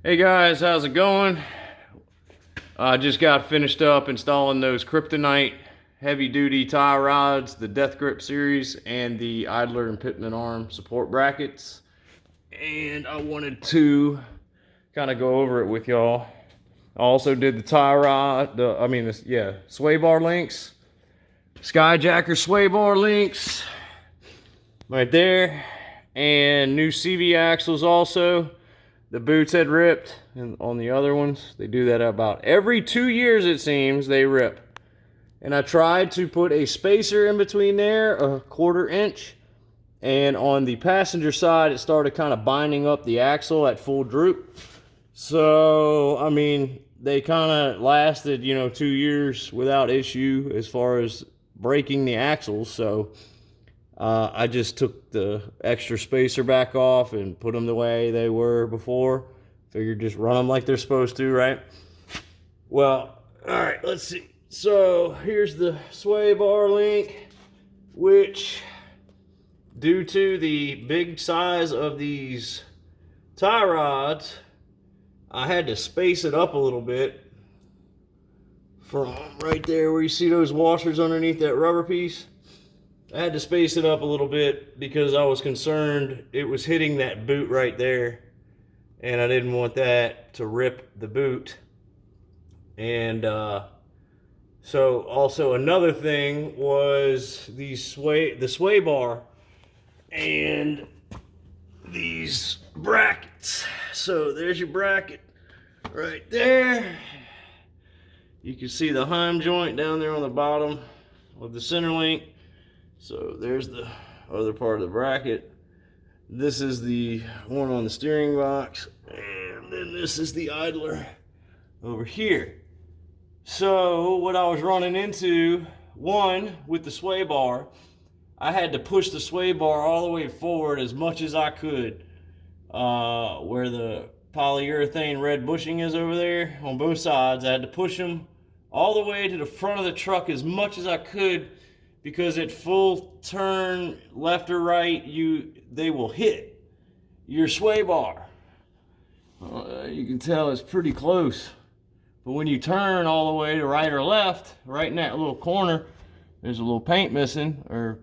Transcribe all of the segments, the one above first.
Hey guys, how's it going? I just got finished up installing those kryptonite heavy duty tie rods, the Death Grip series, and the idler and pitman arm support brackets. And I wanted to kind of go over it with y'all. I also did the tie rod, sway bar links, skyjacker sway bar links right there, and new CV axles also. The boots had ripped, and on the other ones, they do that about every 2 years, it seems, they rip. And I tried to put a spacer in between there, a 1/4 inch, and on the passenger side, it started kind of binding up the axle at full droop. So, I mean, they kind of lasted, 2 years without issue as far as breaking the axles. So, I just took the extra spacer back off and put them the way they were before. Figured just run them like they're supposed to, right? Well, all right, let's see. So here's the sway bar link, which due to the big size of these tie rods, I had to space it up a little bit from right there where you see those washers underneath that rubber piece. I had to space it up a little bit because I was concerned it was hitting that boot right there, and I didn't want that to rip the boot. And so also another thing was the sway bar and these brackets. So there's your bracket right there. You can see the heim joint down there on the bottom of the center link. So there's the other part of the bracket. This is the one on the steering box, and then this is the idler over here. So what I was running into, one, with the sway bar, I had to push the sway bar all the way forward as much as I could, where the polyurethane red bushing is over there on both sides. I had to push them all the way to the front of the truck as much as I could, because at full turn, left or right, they will hit your sway bar. You can tell it's pretty close. But when you turn all the way to right or left, right in that little corner, there's a little paint missing, or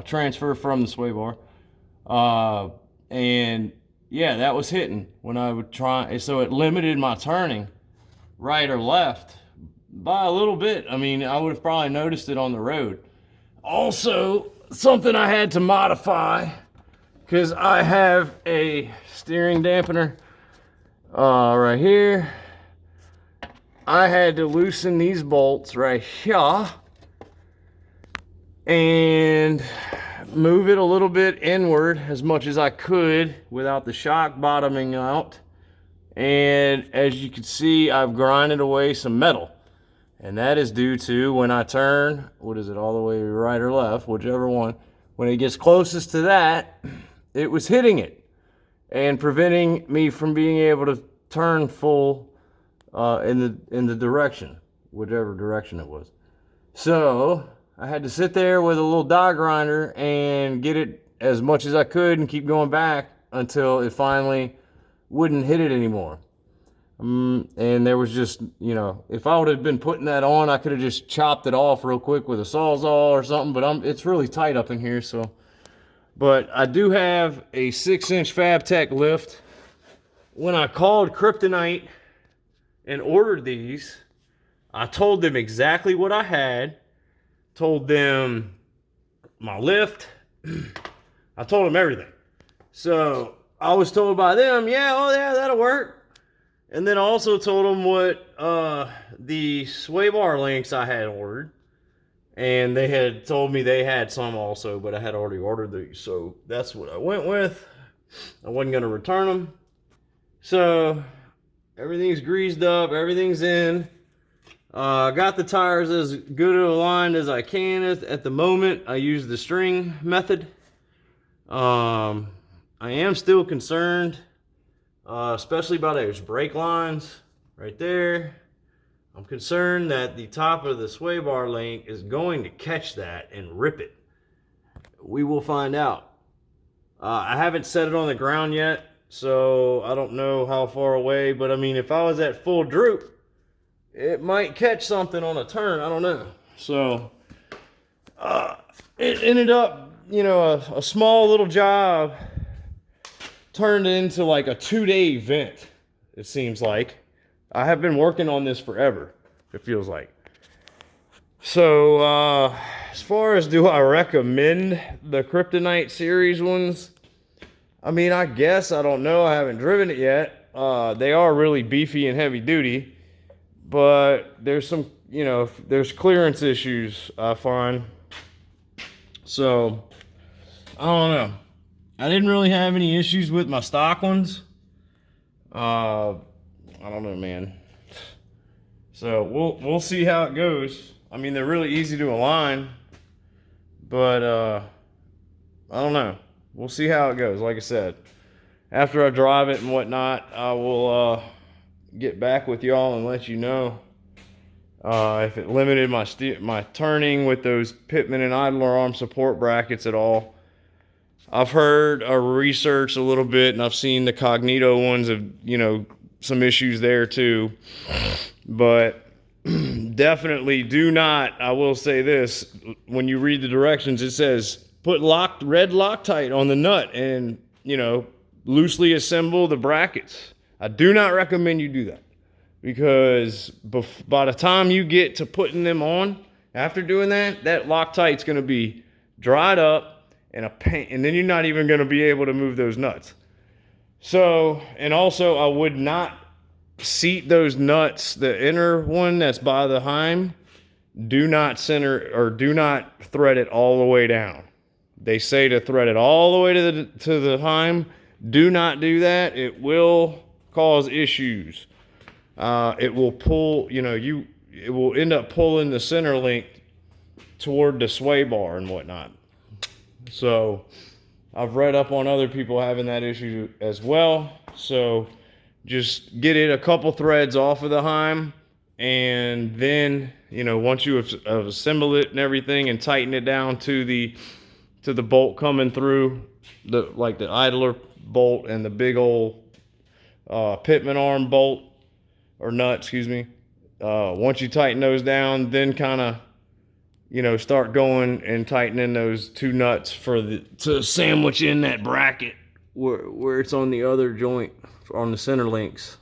transfer from the sway bar. And yeah, that was hitting when I would try. So it limited my turning right or left by a little bit. I mean, I would have probably noticed it on the road. Also, something I had to modify, because I have a steering dampener right here. I had to loosen these bolts right here and move it a little bit inward as much as I could without the shock bottoming out. And as you can see, I've grinded away some metal. And that is due to when I turn, what is it, all the way right or left, whichever one, when it gets closest to that, it was hitting it and preventing me from being able to turn full in the direction, whichever direction it was. So I had to sit there with a little die grinder and get it as much as I could and keep going back until it finally wouldn't hit it anymore. And there was just, if I would have been putting that on, I could have just chopped it off real quick with a Sawzall or something, but it's really tight up in here. So, but I do have a 6-inch FabTech lift. When I called Kryptonite and ordered these, I told them exactly what I had, told them my lift, I told them everything. So I was told by them, yeah, that'll work. And then I also told them what the sway bar links I had ordered. And they had told me they had some also, but I had already ordered these. So that's what I went with. I wasn't going to return them. So everything's greased up. Everything's in. I got the tires as good aligned as I can at the moment. I use the string method. I am still concerned, especially by those brake lines right there. I'm concerned that the top of the sway bar link is going to catch that and rip it. We will find out. I haven't set it on the ground yet. so I don't know how far away, but I mean, if I was at full droop, it might catch something on a turn. I don't know. So it ended up, you know, a small little job turned into like a 2-day event, it seems like. I have been working on this forever, it feels like. So as far as do I recommend the Kryptonite series ones, I mean, I guess, I don't know, I haven't driven it yet. They are really beefy and heavy duty, but there's some, you know, there's clearance issues I find. So I don't know. I didn't really have any issues with my stock ones. I don't know, man. So we'll see how it goes. I mean, they're really easy to align, but I don't know. We'll see how it goes. Like I said, after I drive it and whatnot, I will get back with y'all and let you know if it limited my turning with those Pitman and idler arm support brackets at all. I've heard research a little bit, and I've seen the Cognito ones of, you know, some issues there too. But definitely do not, I will say this, when you read the directions, it says put red Loctite on the nut and, you know, loosely assemble the brackets. I do not recommend you do that, because by the time you get to putting them on, after doing that, that Loctite's going to be dried up and a pain, and then you're not even going to be able to move those nuts. So, and also I would not seat those nuts, the inner one that's by the heim, do not center or do not thread it all the way down. They say to thread it all the way to the heim. Do not do that. It will cause issues. It will pull, you know, it will end up pulling the center link toward the sway bar and whatnot. So I've read up on other people having that issue as well. So just get it a couple threads off of the heim, and then, you know, once you have assembled it and everything and tighten it down to the bolt coming through, like the idler bolt and the big old Pitman arm bolt or nut, excuse me. Once you tighten those down, then kind of, you know, start going and tightening those two nuts to sandwich in that bracket where it's on the other joint, on the center links,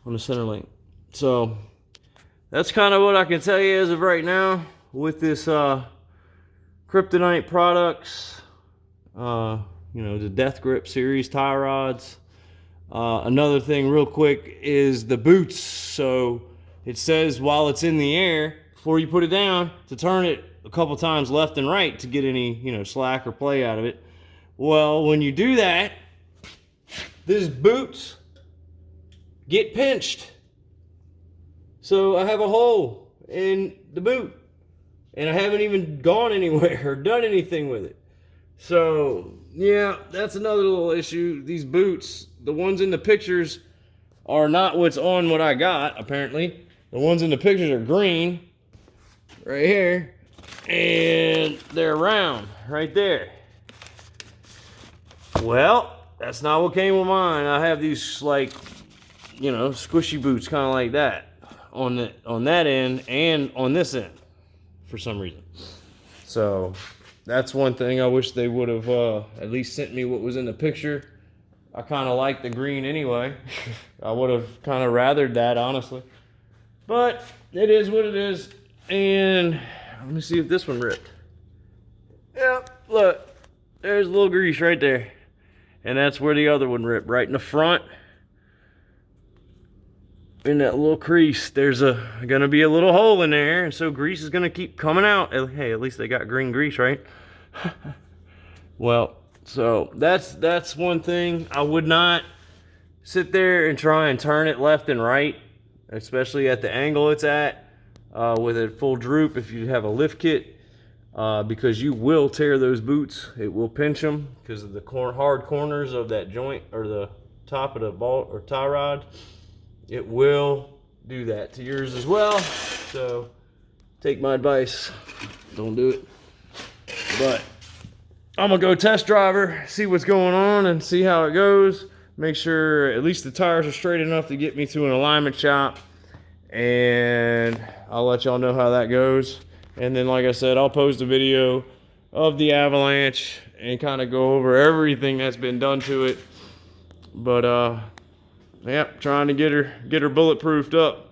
on the center link. So that's kind of what I can tell you as of right now with this Kryptonite products. You know, the Death Grip series tie rods. Another thing real quick is the boots. So it says while it's in the air, before you put it down, to turn it a couple times left and right to get any, you know, slack or play out of it. Well, when you do that, these boots get pinched. So I have a hole in the boot, and I haven't even gone anywhere or done anything with it. So yeah, that's another little issue. These boots, the ones in the pictures are not what's on what I got, apparently. The ones in the pictures are green, right here, and they're round, right there. Well, that's not what came with mine. I have these, like, you know, squishy boots, kind of like that, on that end and on this end, for some reason. So that's one thing I wish they would have at least sent me what was in the picture. I kind of like the green anyway. I would have kind of rathered that, honestly. But it is what it is. And let me see if this one ripped. Yep, look, there's a little grease right there. And that's where the other one ripped, right in the front. In that little crease, there's gonna be a little hole in there, and so grease is gonna keep coming out. Hey, at least they got green grease, right? Well, so that's one thing. I would not sit there and try and turn it left and right, especially at the angle it's at, with a full droop if you have a lift kit, because you will tear those boots. It will pinch them because of the hard corners of that joint or the top of the bolt or tie rod. It will do that to yours as well. So take my advice, don't do it. But I'm gonna go test driver, see what's going on and see how it goes. make sure at least the tires are straight enough to get me to an alignment shop, and I'll let y'all know how that goes. And then, like I said, I'll post a video of the Avalanche and kind of go over everything that's been done to it. But yeah, trying to get her bulletproofed up.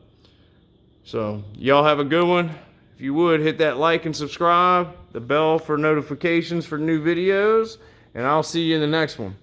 So y'all have a good one. If you would, hit that like and subscribe, the bell for notifications for new videos, and I'll see you in the next one.